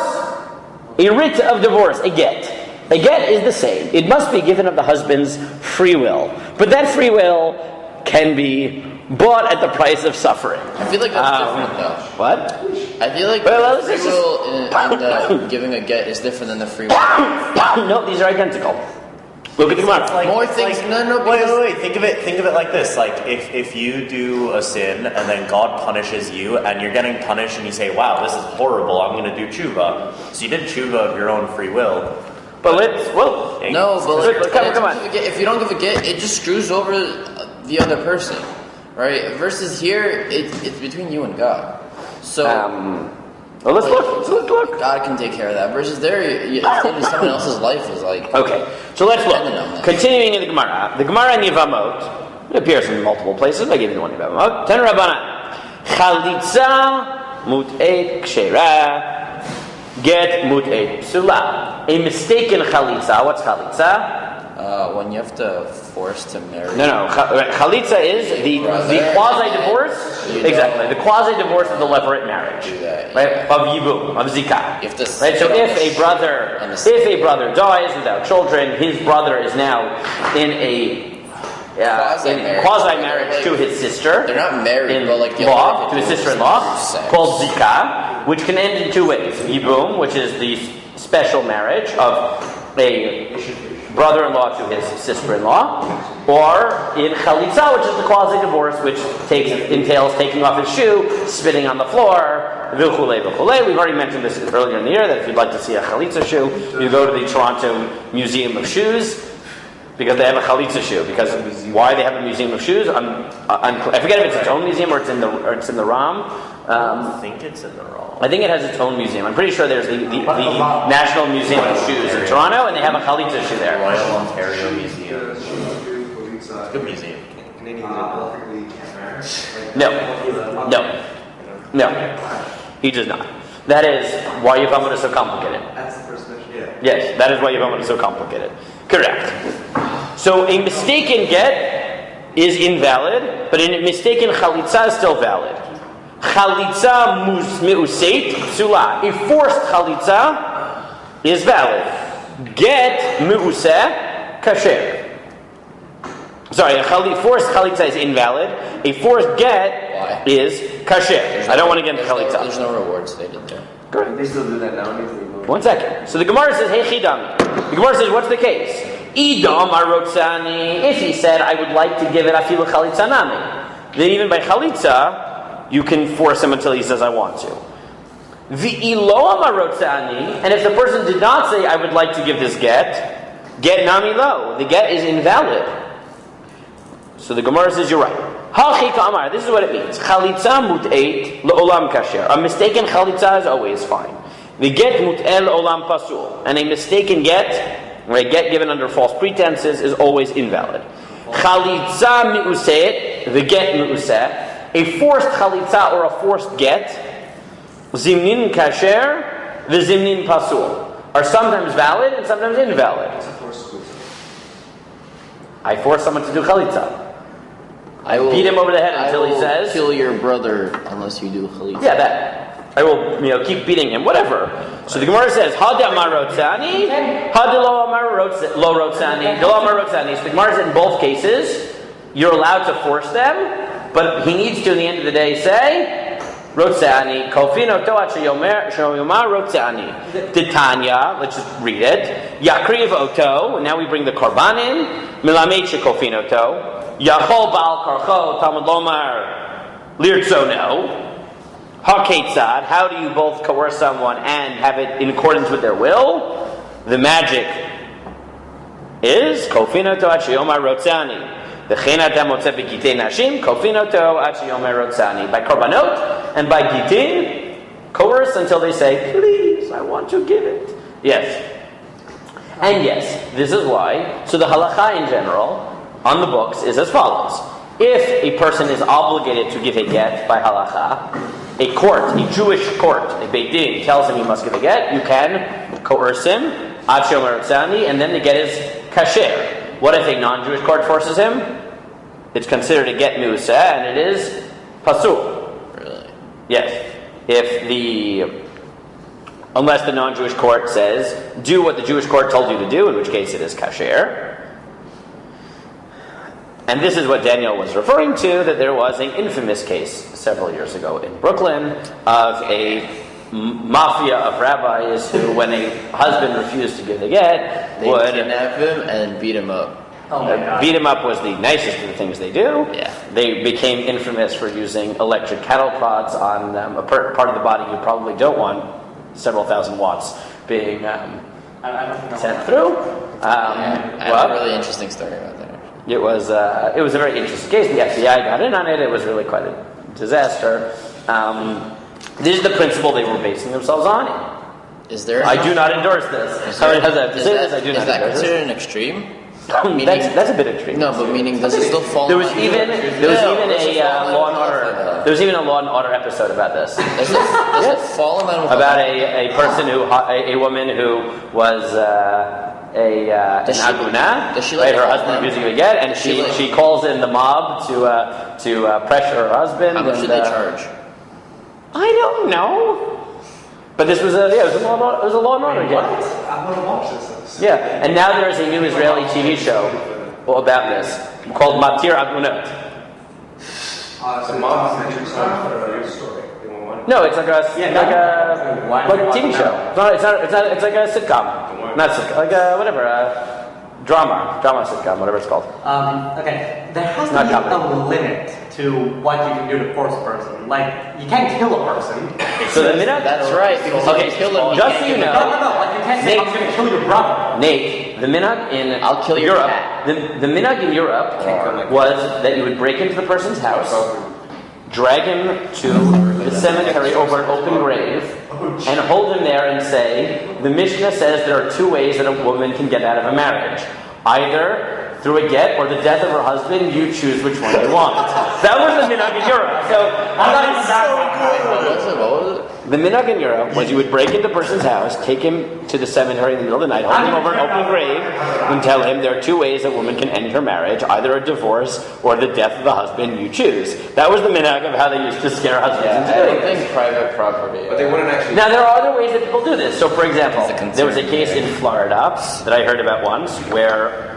S1: A writ of divorce, a get. A get is the same. It must be given of the husband's free will. But that free will can be bought at the price of suffering.
S4: I feel like that's different, though.
S1: What?
S4: I feel like
S1: Well,
S4: the free will in giving a get is different than the free will.
S1: No, these are identical. Look at the Gemara.
S4: More things.
S5: Wait. Think of it like this. Like if you do a sin and then God punishes you, and you're getting punished, and you say, "Wow, this is horrible. I'm going to do tshuva." So you did tshuva of your own free will.
S1: Come on.
S4: If you don't give a get, it just screws over the other person, right? Versus here, it's between you and God. So
S1: Well, let's look.
S4: God can take care of that. Versus taking someone else's life is like.
S1: Okay, so let's
S4: Depending on
S1: look.
S4: that.
S1: Continuing in the Gemara in Yevamot, it appears in multiple places. I gave you the one in Yevamot. Ten Rabbanan. Chalitza mut'et kshera. Get mut'et psula. A mistaken chalitza. What's chalitza?
S4: When you have to force to marry.
S1: No. Chalitza is the quasi-divorce. Exactly. The quasi-divorce of the levirate marriage. Right? Of yibum, of zikah.
S4: You have to
S1: Right? So if a brother dies without children, his brother is now in a quasi-marriage to his sister.
S4: They're not married, but like the
S1: law,
S4: other
S1: to his sister-in-law,
S4: sex.
S1: called zikah, which can end in two ways. Yibum, which is the special marriage of a brother-in-law to his sister-in-law, or in chalitza, which is the quasi-divorce, which entails taking off his shoe, spitting on the floor, v'chulei v'chulei. We've already mentioned this earlier in the year, that if you'd like to see a chalitza shoe, you go to the Toronto Museum of Shoes, because they have a chalitza shoe. Because why they have a museum of shoes? I forget if it's its own museum or it's in the RAM.
S5: I think it's in the wrong.
S1: I think it has its own museum. I'm pretty sure there's the National Museum of Shoes in Toronto, and they have a chalitza shoe there.
S5: Royal Ontario Museum. It's a good museum.
S3: Canadians are perfectly married.
S1: No. He does not. That is why Yevamot is so complicated.
S3: That's the first question. Yeah.
S1: Yes, that is why Yevamot is so complicated. Correct. So a mistaken get is invalid, but a mistaken chalitza is still valid. Chalitza meuseit psula. A forced chalitza is valid. Get meuseh kasher. Sorry, forced chalitza is invalid. A forced get is kasher. I don't want to get into chalitza.
S4: There's no reward stated there.
S1: Correct.
S3: They still do that nowadays.
S1: 1 second. So the Gemara says, "Hey chidami." The Gemara says, "What's the case?" Idam arotzani. If he said, "I would like to give it afilu chalitza nami," then even by chalitza, you can force him until he says, "I want to." V'ilo amarotzani. And if the person did not say, "I would like to give this get nami lo." The get is invalid. So the Gemara says, "You're right." Hachi ka'amar. This is what it means. Chalitza mut'eit le'olam kasher. A mistaken chalitza is always fine. The get mut'el olam pasul. And a mistaken get, or a get given under false pretenses, is always invalid. Chalitza mi'uset, the get mi'uset. A forced chalitza or a forced get, zimnin kasher, the zimnin pasul, are sometimes valid and sometimes invalid. I force someone to do chalitza. I beat him over the head until he says,
S4: "Kill your brother unless you do chalitza."
S1: Yeah, that. I will, keep beating him, whatever. So the Gemara says, "Hada marotzani, hada lo rotzani, lo marotzani." So the Gemara says in both cases, you're allowed to force them, but he needs to, in the end of the day, say, "Rotzani, kofino toat sheyomar rotzani." Titania, let's just read it. Yakriv oto. Now we bring the korban in. Milamet shekofino to. Yachol bal karcho tamad lomar lirtzono. HaKetzad, how do you both coerce someone and have it in accordance with their will? The magic is Kofinoto Achiyomar Rotzani. The Chenata Motze Gittin Nashim, Kofinoto Achiyomar Rotzani. By Korbanot and by Gittin, coerce until they say, "Please, I want to give it." Yes. And yes, this is why. So the halacha in general on the books is as follows. If a person is obligated to give a get by halacha, a Jewish court, a Beit Din, tells him he must give a get, you can coerce him, ad shomer rotzani, and then the get is kasher. What if a non-Jewish court forces him? It's considered a get meuseh, and it is pasul.
S4: Really?
S1: Yes. Unless the non-Jewish court says, do what the Jewish court told you to do, in which case it is kasher. And this is what Daniel was referring to, that there was an infamous case several years ago in Brooklyn of a mafia of rabbis who, when a husband refused to give the get,
S4: They
S1: would
S4: kidnap him and beat him up.
S1: beat him up was the nicest of the things they do.
S4: Yeah.
S1: They became infamous for using electric cattle prods on a part of the body you probably don't want several thousand watts being sent through.
S4: I have a really interesting story about that.
S1: It was a very interesting case. The FBI got in on it. It was really quite a disaster. This is the principle they were basing themselves on.
S4: Is there?
S1: I do not endorse this. Sorry, I have to say this. I do not
S4: Is that
S1: endorse
S4: considered an extreme?
S1: this. That's a bit extreme.
S4: No, but meaning does it still fall?
S1: There was
S4: on-
S1: even a Law and Order. There was even a Law and Order episode about this.
S4: Does it fall in line with
S1: About a person a woman who was an aguna,
S4: does she
S1: right?
S4: like
S1: Her
S4: fall
S1: husband
S4: in?
S1: abusing her again, and she calls in the mob to pressure her husband.
S4: How much
S1: and,
S4: should they charge?
S1: I don't know. But this was it was a Law and Order game.
S3: What? I want to watch this.
S1: Yeah, and now there is a new Israeli TV show about this called Matir Agunot.
S3: The mom mentioned something story.
S1: No, it's like a TV show. It's like a sitcom, not sitcom, like a whatever, drama sitcom, whatever it's called.
S2: Okay, there has to
S1: Not
S2: be
S1: comedy.
S2: a limit to what you can do to force a person. Like, you can't kill a person.
S1: So the minhag.
S4: That's right. Because
S1: Okay,
S4: if you kill him,
S1: just so you know,
S2: No, like you can't say, I'm going to kill your brother.
S1: Nate, the minhag in
S4: I'll kill your
S1: Europe,
S4: cat.
S1: the minhag in Europe was that you would break into the person's house, drag him to the cemetery over an open grave, and hold him there and say, the Mishnah says there are two ways that a woman can get out of a marriage. Either through a get or the death of her husband, you choose which one you want. That was the minhag in Europe. So I'm not even
S4: What was it?
S1: The minhag in Europe was you would break into a person's house, take him to the cemetery in the middle of the night, hold him over an open grave, and tell him there are two ways a woman can end her marriage, either a divorce or the death of the husband, you choose. That was the minhag of how they used to scare husbands into
S4: I
S1: doing
S4: don't
S1: it.
S4: think private property.
S3: But they wouldn't actually.
S1: Now there are other ways that people do this. So for example,
S4: It's a concern.
S1: there was a case in Florida that I heard about once where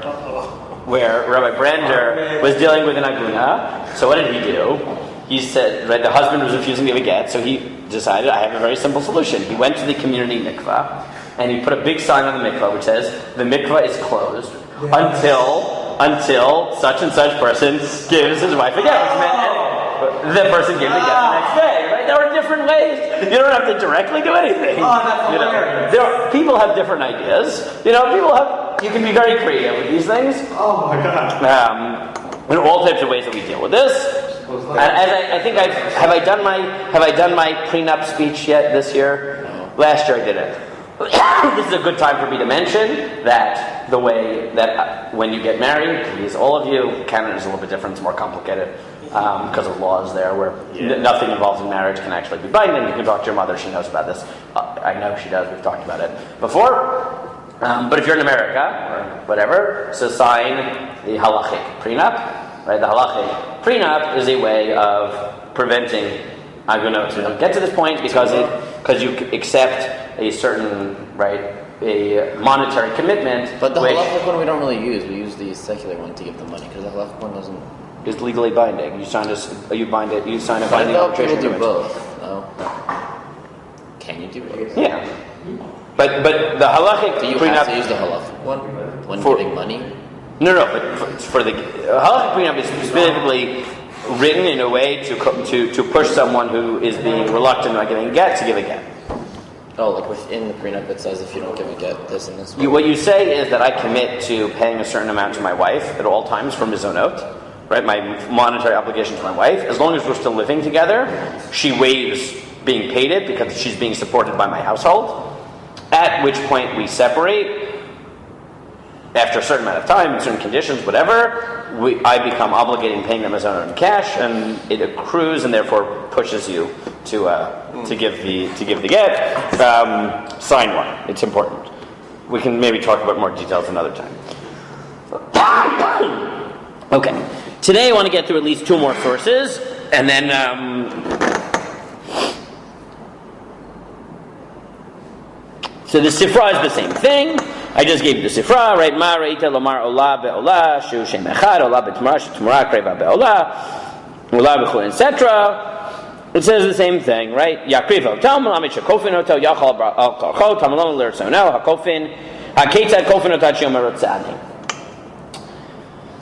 S1: Rabbi Brander was dealing with an aguna. So what did he do? He said, right, the husband was refusing to give a get, so he decided, I have a very simple solution. He went to the community mikvah, and he put a big sign on the mikvah which says, the mikvah is closed until such and such person gives his wife a get. Which meant the person gave the get the next day. Right? There are different ways. You don't have to directly do anything.
S2: That's hilarious.
S1: People have different ideas. You can be very creative with these things.
S2: Oh my god.
S1: There are all types of ways that we deal with this. And as I think have I done my prenup speech yet this year?
S4: No.
S1: Last year I did it. This is a good time for me to mention that the way that when you get married, please, all of you, Canada is a little bit different, it's more complicated because of laws there where nothing involved in marriage can actually be binding. You can talk to your mother, she knows about this. I know she does, we've talked about it before. But if you're in America, or whatever, so sign the halachic prenup. Right? The halachic prenup is a way of preventing agunot. You don't get to this point because you accept a certain, a monetary commitment.
S4: But the
S1: which
S4: halachic one we don't really use. We use the secular one to give the money because the halachic one doesn't.
S1: is legally binding. You sign you sign a
S4: I
S1: binding
S4: thought people
S1: arbitration
S4: do
S1: agreement.
S4: both. No. Can you do both?
S1: Yeah. But the halachic
S4: Do you
S1: prenup.
S4: have to use the halachic one when
S1: For-
S4: giving money?
S1: No, but for the halachic prenup is specifically written in a way to push someone who is being reluctant about giving a get to give a get.
S4: Oh, like within the prenup it says if you don't give a get this and this.
S1: What you say is that I commit to paying a certain amount to my wife at all times for mizonot, right? My monetary obligation to my wife. As long as we're still living together, she waives being paid it because she's being supported by my household. At which point we separate. After a certain amount of time, in certain conditions, whatever, I become obligated in paying them as owner in cash, and it accrues, and therefore pushes you to give the get. Sign one; it's important. We can maybe talk about more details another time. Okay, today I want to get through at least two more sources, and then. So the sifra is the same thing. I just gave you the sifra, right? Ma reita lomar olah be'olah, shu shem echad, olah be'tmara, she'tmara kreva be'olah, olah b'chul, etc. It says the same thing, right? Yakriv otel, malamit shekofin otel, yachal al-karchot, tamalom l'erzonel, hakofin, haketzad kofin otat sheomer rotzani.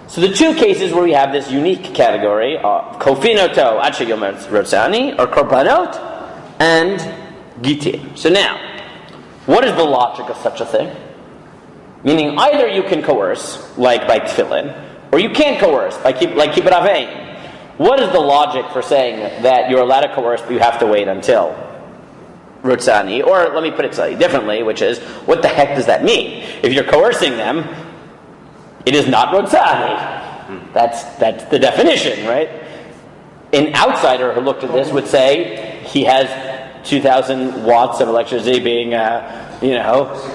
S1: So the two cases where we have this unique category are kofin otel, ad sheomer rotzani, or korbanot, and gittin. So now, what is the logic of such a thing? Meaning, either you can coerce, like by tefillin, or you can't coerce, like kibbut avein. what is the logic for saying that you're allowed to coerce, but you have to wait until Rutzani? Or let me put it slightly differently, which is, what the heck does that mean? If you're coercing them, it is not Rutzani. That's the definition, right? An outsider who looked at this would say he has 2,000 watts of electricity being,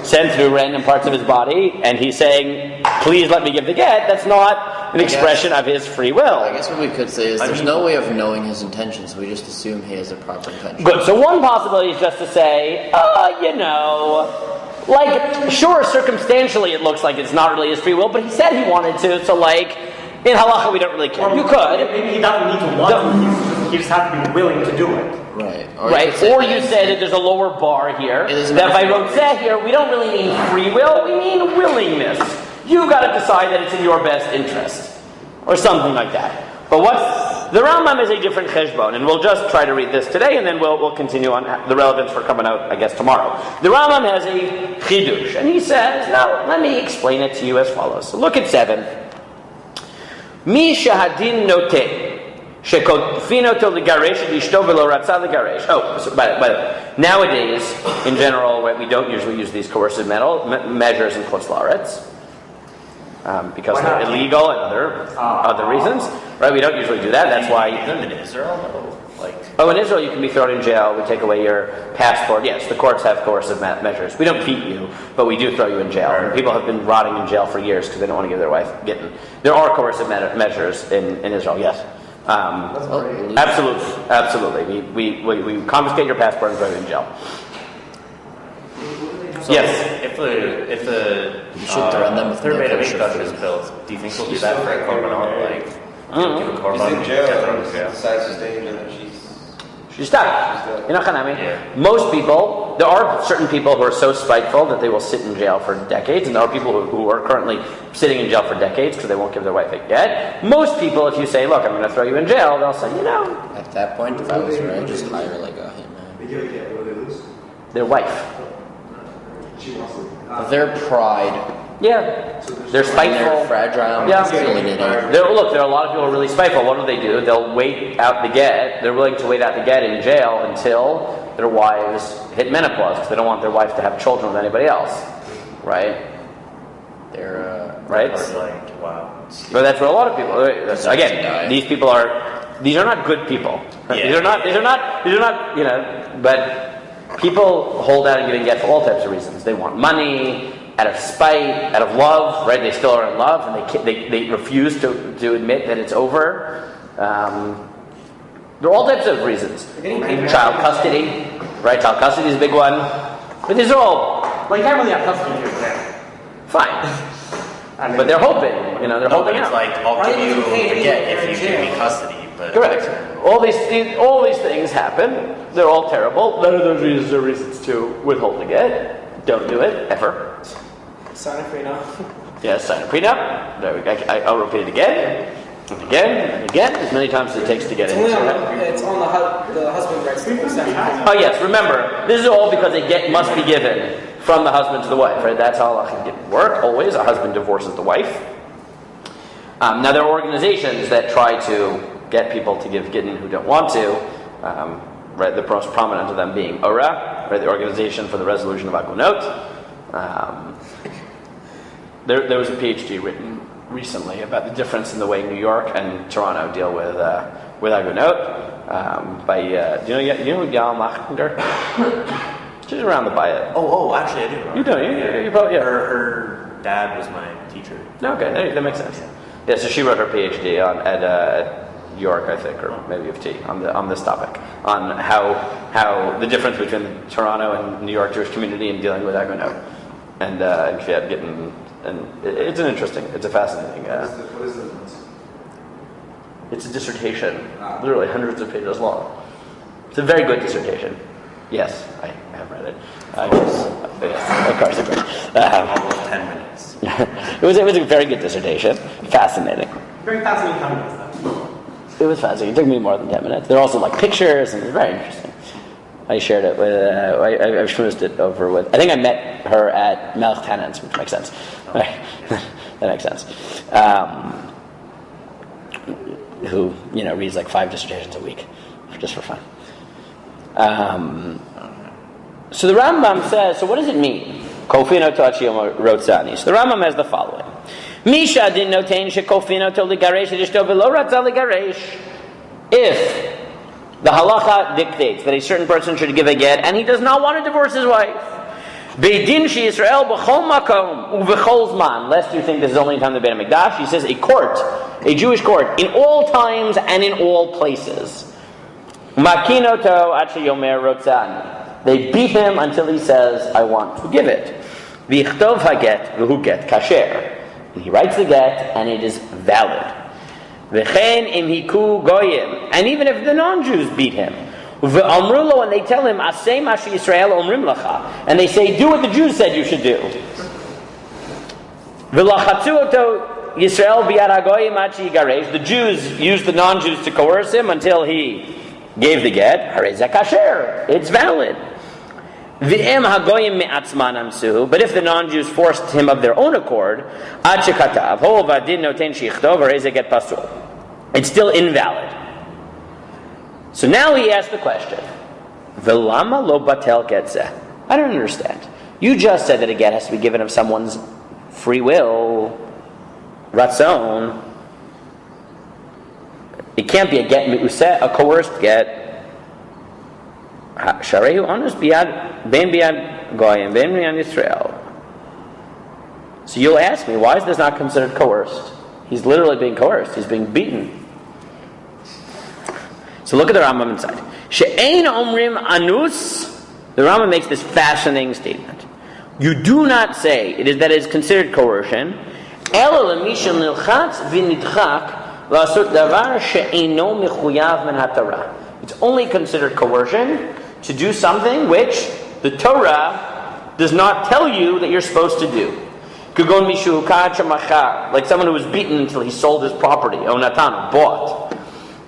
S1: sent through random parts of his body, and he's saying, please let me give the get. That's not an expression of his free will.
S4: I guess what we could say is there's no way of knowing his intentions, so we just assume he has a proper intention.
S1: Good. So one possibility is just to say, sure, circumstantially it looks like it's not really his free will, but he said he wanted to, so in halacha we don't really care. You could.
S2: Maybe he doesn't need to want to, he just has to be willing to do it.
S4: Right.
S1: Or you say that there's a lower bar here. That by rotzeh here, we don't really mean free will, we mean willingness. You got to decide that it's in your best interest. Or something like that. But the Rambam is a different cheshbon, and we'll just try to read this today, and then we'll continue on the relevance for coming out, I guess, tomorrow. The Rambam has a chidush, and he says, now, let me explain it to you as follows. So look at 7. Mi shahadin noteh. Oh, so by the way, nowadays, in general, we don't usually use these coercive measures in Chutz La'aretz, because they're illegal and other reasons, right? We don't usually do that. That's why.
S5: Even in Israel,
S1: in Israel, you can be thrown in jail. We take away your passport. Yes, the courts have coercive measures. We don't beat you, but we do throw you in jail. And people have been rotting in jail for years because they don't want to give their wife Gittin. There are coercive measures in Israel. Yes. Absolutely. We confiscate your passport and throw you in jail.
S5: So
S1: yes.
S5: If the
S4: you should threaten them with
S5: third Beit
S4: kosher
S5: HaMikdash
S4: food.
S5: is built, do you think we'll do that for a korbanot? Give a korban,
S6: She's in jail.
S5: get thrown in jail.
S6: Decides to stay in jail.
S1: She's stuck. Most people, there are certain people who are so spiteful that they will sit in jail for decades, and there are people who are currently sitting in jail for decades because they won't give their wife a get. Most people, if you say, look, I'm going to throw you in jail, they'll say,
S4: At that point, if I was right, just hire a hitman.
S1: Their wife.
S4: Their pride.
S1: Yeah. They're spiteful.
S4: They're fragile.
S1: Yeah.
S4: There
S1: are a lot of people who are really spiteful. What do? They'll wait out the get. They're willing to wait out the get in jail until their wives hit menopause because they don't want their wife to have children with anybody else. Right? Right?
S5: Wow.
S1: But that's what a lot of people. Again, these are not good people. Right?
S5: Yeah.
S1: These are not. But people hold out and giving get for all types of reasons. They want money, out of spite, out of love, right? They still are in love, and they refuse to admit that it's over. There are all types of reasons. Child custody, right? Child custody is a big one. But these are all...
S2: Well, you can't really have custody of your family.
S1: Fine. But they're hoping, they're holding out.
S5: It's I'll give you the get if you give me custody. But
S1: Correct. All these things happen. They're all terrible. None of those reasons are reasons to withhold the get. Don't do it, ever.
S7: Sign a prenup.
S1: Yes, sign a prenup. I'll repeat it again, and again, and again, as many times as it takes to get it.
S7: It's on the husband rights to sign a prenup.
S1: Oh yes, remember, this is all because a get must be given from the husband to the wife, right? That's how halacha get work. Always, a husband divorces the wife. Now there are organizations that try to get people to give Gittin who don't want to. Right, the most prominent of them being ORA, right, the Organization for the Resolution of Agunot. There was a PhD written recently about the difference in the way New York and Toronto deal with Agunot. By do you know Yael Machner? She's around the bayit.
S5: Oh, actually I do.
S1: You don't? You probably, yeah.
S5: Her dad was my teacher.
S1: Okay, that makes sense. Yeah, so she wrote her PhD at York, I think, or maybe of T, on this topic, on how the difference between the Toronto and New York Jewish community in dealing with Agunot, and she had Gittin, and it's a fascinating.
S3: What is the difference?
S1: It's a dissertation, literally hundreds of pages long. It's a very good dissertation. Yes, I have read it. Yes, of course.
S5: Almost 10 minutes.
S1: It was a very good dissertation. Fascinating.
S2: Very fascinating comments, though.
S1: It was fascinating. It took me more than 10 minutes. There are also pictures, and it was very interesting. I shared it with, I schmoozed it over with, I think I met her at Melch Tanens, which makes sense. That makes sense. who reads like 5 dissertations a week, just for fun. So the Rambam says, so what does it mean? Kofino toachiyom rotzani. So the Rambam has the following. Misha din notain shekofino to ligaresh edishto v'lo ratza ligaresh. If the halacha dictates that a certain person should give a get, and he does not want to divorce his wife, Beidin she Israel b'chol makom u'v'chol zman. Lest you think this is only in time of the Beit HaMikdash, he says a court, a Jewish court, in all times and in all places. Makinoto achi yomer rotzani. They beat him until he says, I want to give it. V'yichtov haget v'hu get kasher. And he writes the get, and it is valid. V'chein im hiku goyim. And even if the non-Jews beat him, v'amrulo, and they tell him, asay mashi Yisrael omrim lacha. And they say, do what the Jews said you should do. V'lachatzu oto Yisrael biyad hagoyim achi yigaresh. The Jews used the non-Jews to coerce him until he gave the get. Harei kasher. It's valid. V'em hagoyim me'atzman amsuhu. But if the non-Jews forced him of their own accord, ad shekatav ho v'adin noten shichtov harei get pasul. It's still invalid. So now he asks the question, V'lama lo batel getzeh? I don't understand. You just said that a get has to be given of someone's free will, ratzon. It can't be a get me'useh, a coerced get. Sharehu onus biyad ben biyad goyim ben biyad Yisrael. So you'll ask me, why is this not considered coerced? He's literally being coerced. He's being beaten. So look at the Rambam inside. She'ein omrim anus. The Rambam makes this fascinating statement. You do not say it is considered coercion. Ela lemisha nilchatz v'nidchak la'asot davar she'eino mechuyav min haTorah. It's only considered coercion to do something which the Torah does not tell you that you're supposed to do. Kugon mishu kach machar, like someone who was beaten until he sold his property. O natan, bought.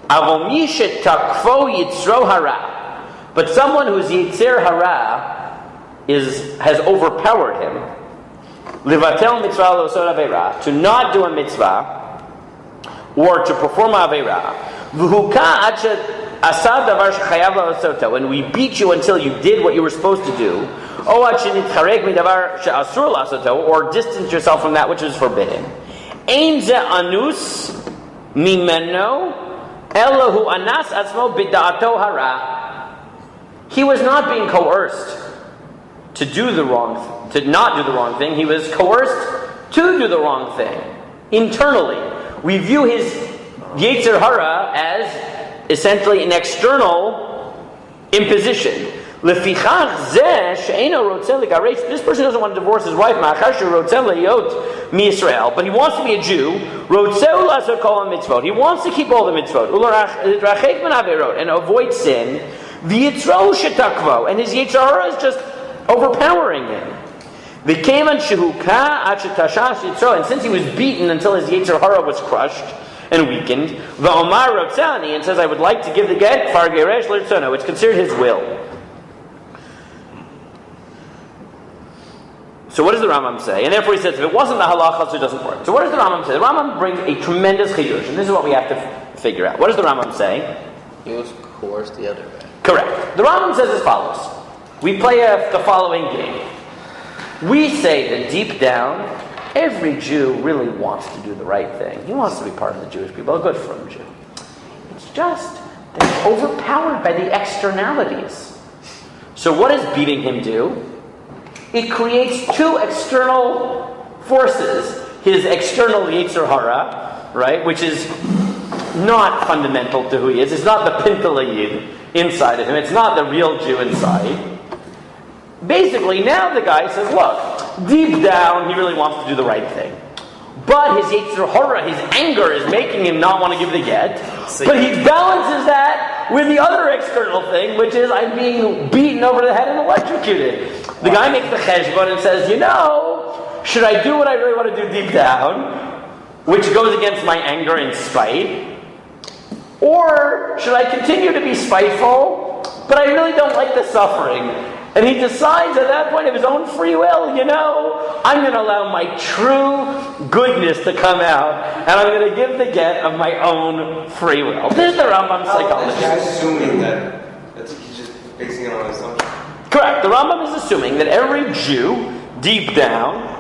S1: Avomishet takfo yitzro hara. But someone whose yitzer hara has overpowered him. Livatel mitzvah l'osod aveira, to not do a mitzvah or to perform aveira. V'huka achet asad davar shechayav la'osoto, and we beat you until you did what you were supposed to do. O achet nitcharek midavar she'asur la'osoto, or distance yourself from that which is forbidden. Ein ze anus mimeno elahu anas atzmo b'da'ato hara. He was not being coerced to not do the wrong thing. He was coerced to do the wrong thing internally. We view his yetzer hara as essentially an external imposition. Lefichach zeh she'eino rotzeh legaresh. This person doesn't want to divorce his wife. Ma'achar she'rotzeh leyot miYisrael, but he wants to be a Jew. Rotzeh u'lasot kol mitzvot. He wants to keep all the mitzvot. U'larachek min averot, and avoid sin. V'yitzro shetakvo, and his yetzer hara is just overpowering him. V'keman shehuka ad shetashash yitzro, and since he was beaten until his yetzer hara was crushed and weakened, v'omar rotzani, and says, I would like to give the get, far geresh l'rtzono, it's considered his will. So what does the Rambam say? And therefore he says, if it wasn't the halacha, so it doesn't work. So what does the Rambam say? The Rambam brings a tremendous chidush, and this is what we have to figure out. What does the Rambam say?
S4: He was coerced the other way.
S1: Correct. The Rambam says as follows. We play the following game. We say that deep down, every Jew really wants to do the right thing. He wants to be part of the Jewish people, a good from Jew. It's just that he's overpowered by the externalities. So what does beating him do? It creates two external forces. His external yetzer hara, right, which is not fundamental to who he is. It's not the Pintel Yid inside of him. It's not the real Jew inside. Basically, now the guy says, look, deep down, he really wants to do the right thing. But his yetzer hara, his anger, is making him not want to give the get. But he balances that with the other external thing, which is, I'm being beaten over the head and electrocuted. The guy makes the cheshbon and says, should I do what I really want to do deep down, which goes against my anger and spite? Or should I continue to be spiteful, but I really don't like the suffering, And he decides at that point of his own free will, I'm going to allow my true goodness to come out, and I'm going to give the get of my own free will. There's the Rambam psychology.
S8: He's assuming he's just basing it on an assumption.
S1: Correct. The Rambam is assuming that every Jew, deep down,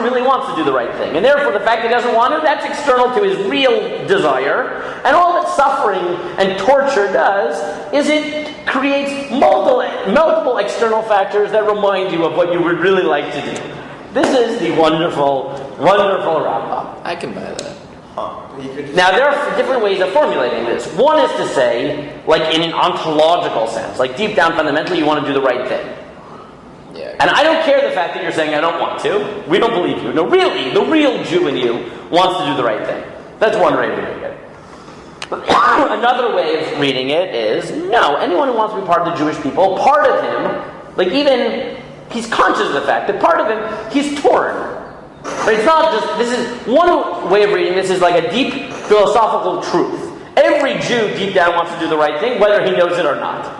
S1: really wants to do the right thing. And therefore, the fact that he doesn't want to, that's external to his real desire. And all that suffering and torture does is it creates multiple external factors that remind you of what you would really like to do. This is the wonderful, wonderful Rambam.
S4: I can buy that.
S1: Now, there are different ways of formulating this. One is to say, like in an ontological sense, like deep down fundamentally you want to do the right thing.
S4: Yeah.
S1: And I don't care the fact that you're saying I don't want to. We don't believe you. No, really, the real Jew in you wants to do the right thing. That's one way of reading it. Another way of reading it is, no, anyone who wants to be part of the Jewish people, part of him, like even, he's conscious of the fact that part of him, he's torn. But it's not just, this is, one way of reading this is like a deep philosophical truth. Every Jew deep down wants to do the right thing, whether he knows it or not.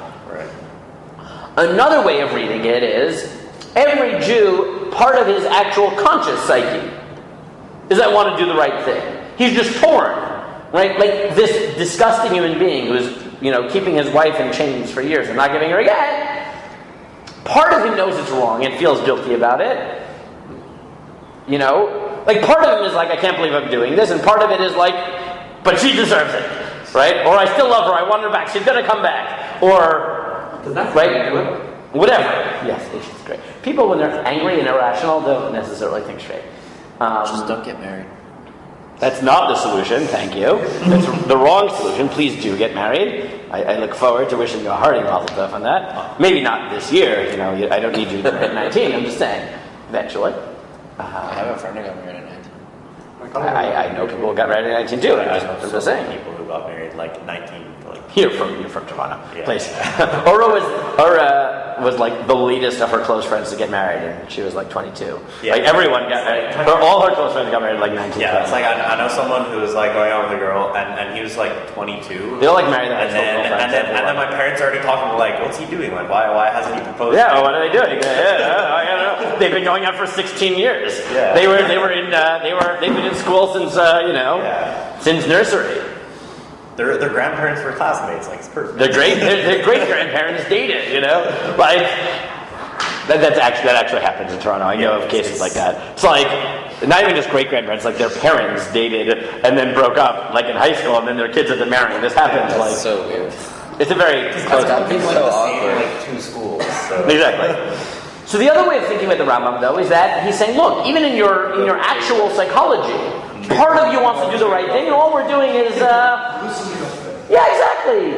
S1: Another way of reading it is, every Jew, part of his actual conscious psyche, is I want to do the right thing. He's just torn, right? Like this disgusting human being who's, keeping his wife in chains for years and not giving her a get. Part of him knows it's wrong and feels guilty about it. Like part of him is like, I can't believe I'm doing this, and part of it is like, but she deserves it, right? Or I still love her, I want her back, she's going to come back. Or, right? Whatever. Yes, it's great. People, when they're angry and irrational, don't necessarily think straight.
S4: Just don't get married.
S1: That's not the solution, thank you. That's the wrong solution. Please do get married. I look forward to wishing you a hearty mazel tov on that. Maybe not this year, I don't need you to get married at 19, I'm just saying. Eventually.
S4: I have a friend who got married at 19.
S1: I know people who got married at 19 too. I'm just saying.
S5: People who got married 19.
S1: You're from Toronto,
S5: yeah.
S1: please. Ora was like the latest of her close friends to get married, and she was like 22.
S5: Yeah.
S1: Like everyone got married. All her close friends got married at like 19.
S5: Yeah, it's like I know someone who was like going out with a girl, and he was like 22.
S1: They all like married their
S5: and then my parents started talking like, what's he doing? Like, why hasn't he proposed?
S1: Yeah, what are they doing? I don't know. They've been going out for 16 years.
S5: Yeah.
S1: They've been in school since since nursery.
S5: Their grandparents were classmates. Like, it's perfect.
S1: Their great grandparents dated. Like that actually happens in Toronto. I know of cases like that. It's like not even just great grandparents. Like their parents dated and then broke up, like in high school, and then their kids had to marry. This happens.
S4: That's so weird.
S1: It's a very close.
S4: It's so awkward.
S5: Like two schools. So.
S1: Exactly. So the other way of thinking about the Rambam, though, is that he's saying, look, even in your actual psychology, part of you wants to do the right thing, and all we're doing is, yeah, exactly.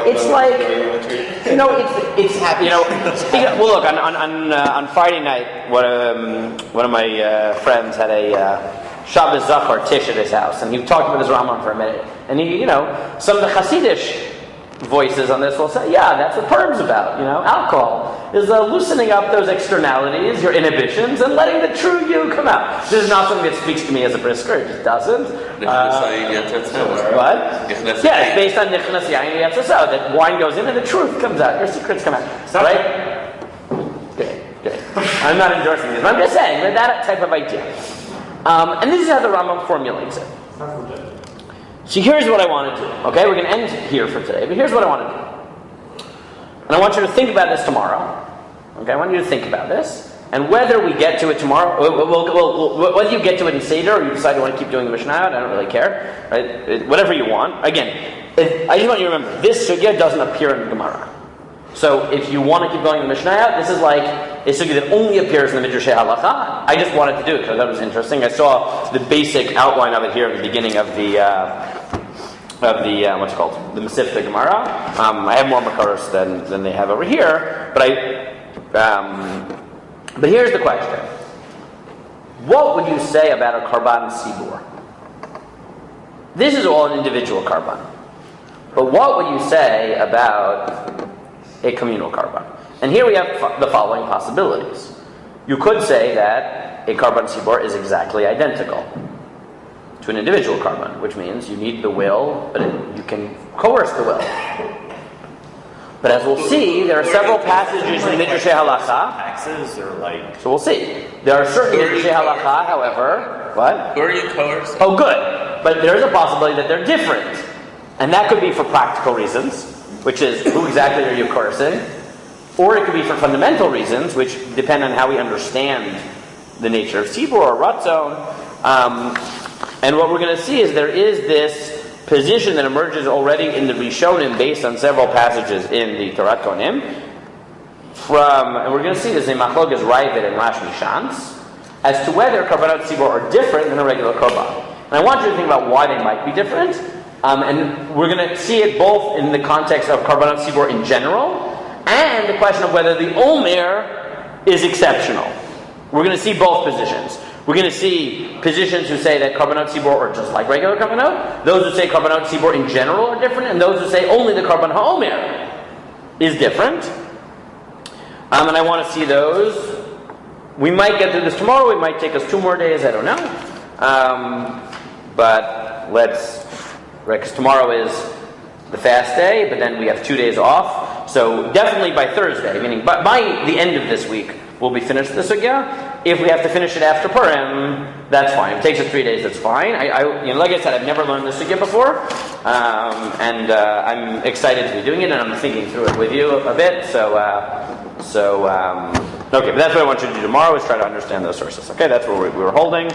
S1: It's like, it's happy. Well, look, on Friday night, one of my friends had a Shabbos Zachar Tish at his house, and he talked about his Rambam for a minute, and he, some of the Hasidish voices on this will say, yeah, that's what Purim's about. Alcohol is loosening up those externalities, your inhibitions, and letting the true you come out. This is not something that speaks to me as a brisker. It just doesn't. What? Yeah, it's based on Nichnas Yain Yatzaso, that wine goes in and the truth comes out. Your secrets come out. Right? Good. I'm not endorsing this, but I'm just saying that type of idea. And this is how the Rambam formulates it. So here's what I want to do. Okay, we're going to end here for today, but here's what I want to do. And I want you to think about this tomorrow. Okay, I want you to think about this. And whether we get to it tomorrow, whether you get to it in Seder or you decide you want to keep doing the Mishnah, I don't really care. Right? Whatever you want. Again, I just want you to remember, this sugya doesn't appear in the Gemara. So if you want to keep going the Mishnah, this is like a sugya that only appears in the Midrashei Halacha. I just wanted to do it because I thought it was interesting. I saw the basic outline of it here at the beginning of the what's it called? The Masifta Gemara. I have more Makaros than they have over here, but but here's the question: what would you say about a Korban Tzibbur? This is all an individual Korban, but what would you say about a communal Korban? And here we have the following possibilities. You could say that a Korban Tzibbur is exactly identical to an individual Korban, which means you need the will, but you can coerce the will. But as we'll see, there are several passages in Midrashei Halacha.
S5: Taxes or like.
S1: So we'll see. There are certain Midrashei Halacha, however. What?
S6: Who are you coercing?
S1: Oh, good. But there is a possibility that they're different. And that could be for practical reasons, which is who exactly are you coercing? Or it could be for fundamental reasons, which depend on how we understand the nature of Tzibbur or Ratzon. And what we're going to see is there is this position that emerges already in the Rishonim based on several passages in the Torah Kohanim. And we're going to see this in Machlokas Ravid and Rash Mishans, as to whether Korbanot Tzibbur are different than a regular Korban. And I want you to think about why they might be different. And we're going to see it both in the context of Korbanot Tzibbur in general, and the question of whether the Omer is exceptional. We're going to see both positions. We're going to see positions who say that Korbanot Tzibbur are just like regular Korbanot, those who say Korbanot Tzibbur in general are different, and those who say only the Korban HaOmer is different. And I want to see those. We might get through this tomorrow, it might take us 2 more days, I don't know. But let's, right, because tomorrow is the fast day, but then we have 2 days off. So definitely by Thursday, meaning by the end of this week, we'll be finished the sugya. If we have to finish it after Purim, that's fine. If it takes us 3 days, that's fine. Like I said, I've never learned this sugya before, and I'm excited to be doing it, and I'm thinking through it with you a bit. Okay, but that's what I want you to do tomorrow, is try to understand those sources. Okay, that's where we were holding.